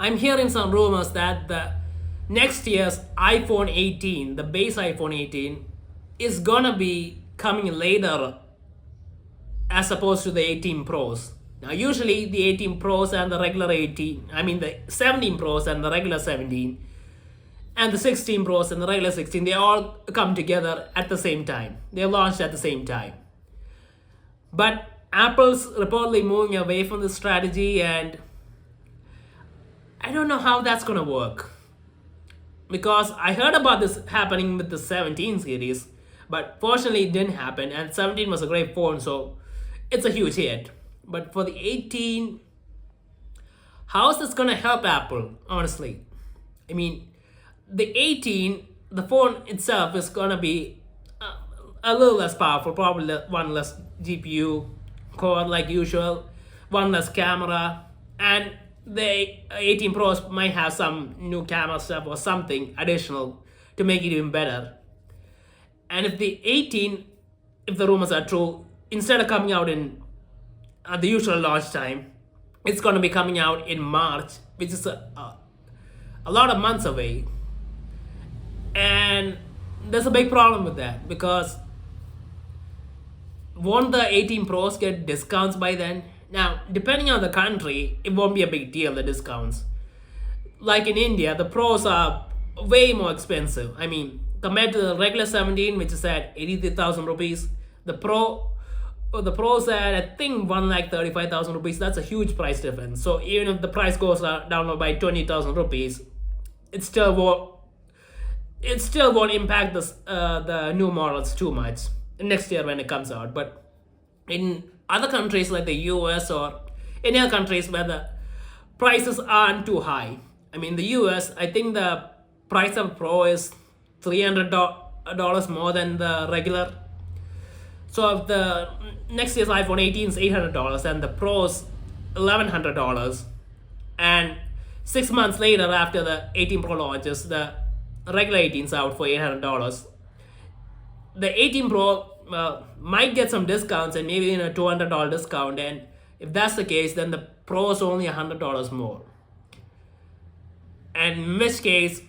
I'm hearing some rumors that the next year's iPhone 18, the base iPhone 18, is gonna be coming later as opposed to the 18 Pros. Now, usually the 18 Pros and the regular 18, I mean the 17 Pros and the regular 17, and the 16 Pros and the regular 16, they all come together at the same time. They're launched at the same time. But Apple's reportedly moving away from this strategy, and I don't know how that's gonna work. Because I heard about this happening with the 17 series, but fortunately it didn't happen, and 17 was a great phone, so it's a huge hit. But for the 18, how is this gonna help Apple, honestly? I mean, the 18, the phone itself is gonna be a little less powerful, probably one less GPU core like usual, one less camera, and the 18 Pros might have some new camera stuff or something additional to make it even better. And if the 18, if the rumors are true, instead of coming out in the usual launch time, it's going to be coming out in March, which is a lot of months away. And there's a big problem with that, because won't the 18 Pros get discounts by then? Now, depending on the country, it won't be a big deal, the discounts. Like in India, the Pros are way more expensive. I mean, compared to the regular 17, which is at 83,000 rupees, the Pros at, I think, 1,35,000 rupees. That's a huge price difference. So even if the price goes down by 20,000 rupees, it still won't impact the new models too much next year when it comes out. But in other countries like the US or any other countries where the prices aren't too high, I mean, the US, I think the price of Pro is $300 more than the regular. So if the next year's iPhone 18 is $800 and the Pro's $1,100, and 6 months later after the 18 Pro launches, the regular 18's out for $800, the 18 Pro might get some discounts and maybe a $200 discount, and if that's the case, then the Pro is only $100 more. And in which case,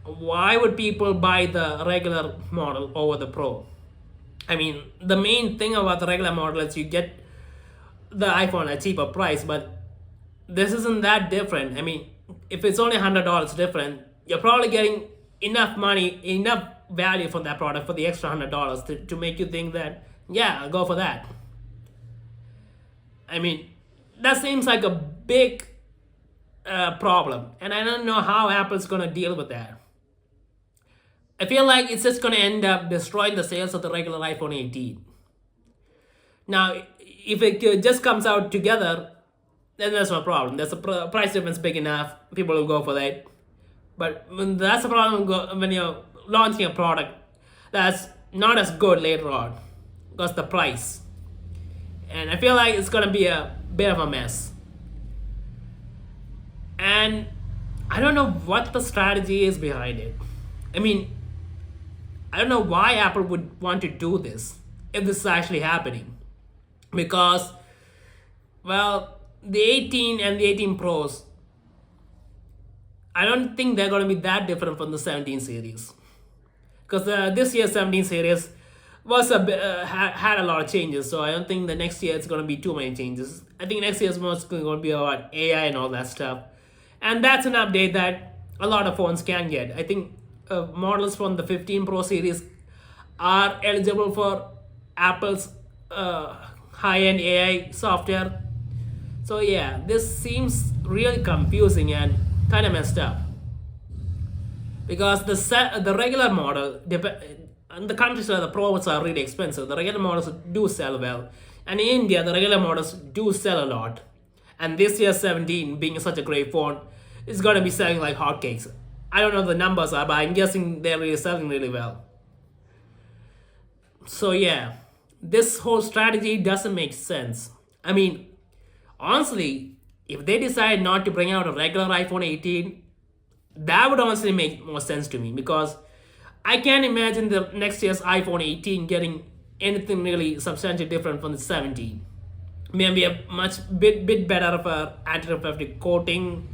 why would people buy the regular model over the Pro? I mean, the main thing about the regular model is you get the iPhone at a cheaper price, but this isn't that different. I mean, if it's only $100 different, you're probably getting enough money, enough value from that product for the extra $100 to make you think that, yeah, I'll go for that. I mean, that seems like a big problem, and I don't know how Apple's gonna deal with that. I feel like it's just gonna end up destroying the sales of the regular iPhone 18. Now, if it just comes out together, then there's no problem. There's a price difference big enough, people will go for that. But that's the problem when you're launching a product that's not as good later on, because the price. And I feel like it's gonna be a bit of a mess. And I don't know what the strategy is behind it. I mean, I don't know why Apple would want to do this if this is actually happening. Because, well, the 18 and the 18 Pros, I don't think they're going to be that different from the 17 series. Because this year's 17 series was had a lot of changes, so I don't think the next year it's going to be too many changes. I think next year's mostly going to be about AI and all that stuff. And that's an update that a lot of phones can get. I think models from the 15 Pro series are eligible for Apple's high-end AI software. So yeah, this seems really confusing and kind of messed up. Because the regular model, in the countries where the Pros are really expensive, the regular models do sell well. And in India, the regular models do sell a lot. And this year's 17, being such a great phone, is going to be selling like hotcakes. I don't know what the numbers are, but I'm guessing they're really selling really well. So yeah, this whole strategy doesn't make sense. I mean, honestly, if they decide not to bring out a regular iPhone 18, that would honestly make more sense to me, because I can't imagine the next year's iPhone 18 getting anything really substantially different from the 17. Maybe a bit better of a anti-reflective coating,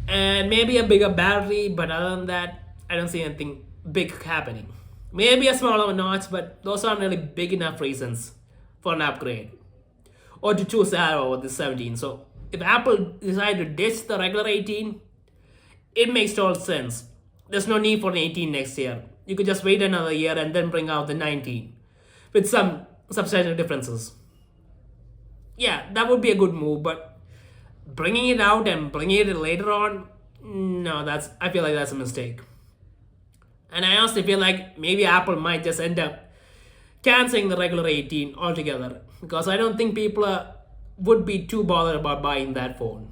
and maybe a bigger battery, but other than that, I don't see anything big happening. Maybe a smaller notch, but those aren't really big enough reasons for an upgrade or to choose that over the 17. So if Apple decide to ditch the regular 18, it makes total sense. There's no need for an 18 next year. You could just wait another year and then bring out the 19 with some substantial differences. Yeah, that would be a good move, but bringing it out and bringing it later on, no, I feel like that's a mistake. And I honestly feel like maybe Apple might just end up canceling the regular 18 altogether because I don't think people would be too bothered about buying that phone.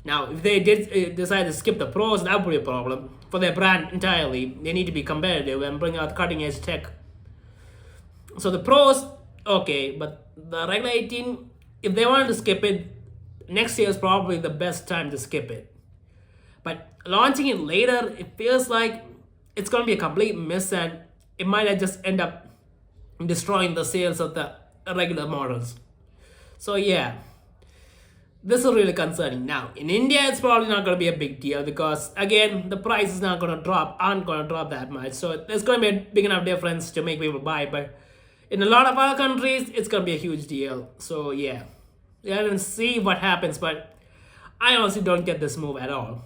Now, if they did decide to skip the pros, that would be a problem for their brand entirely. They need to be competitive and bring out cutting edge tech. So the pros, okay, but the regular 18, if they wanted to skip it, next year is probably the best time to skip it. But launching it later, it feels like it's going to be a complete miss and it might just end up destroying the sales of the regular models. So yeah, this is really concerning. Now in India, it's probably not going to be a big deal because again, the price is not going to drop, aren't going to drop that much. So there's going to be a big enough difference to make people buy. But in a lot of other countries, it's going to be a huge deal. So yeah, we have to see what happens. But I honestly don't get this move at all.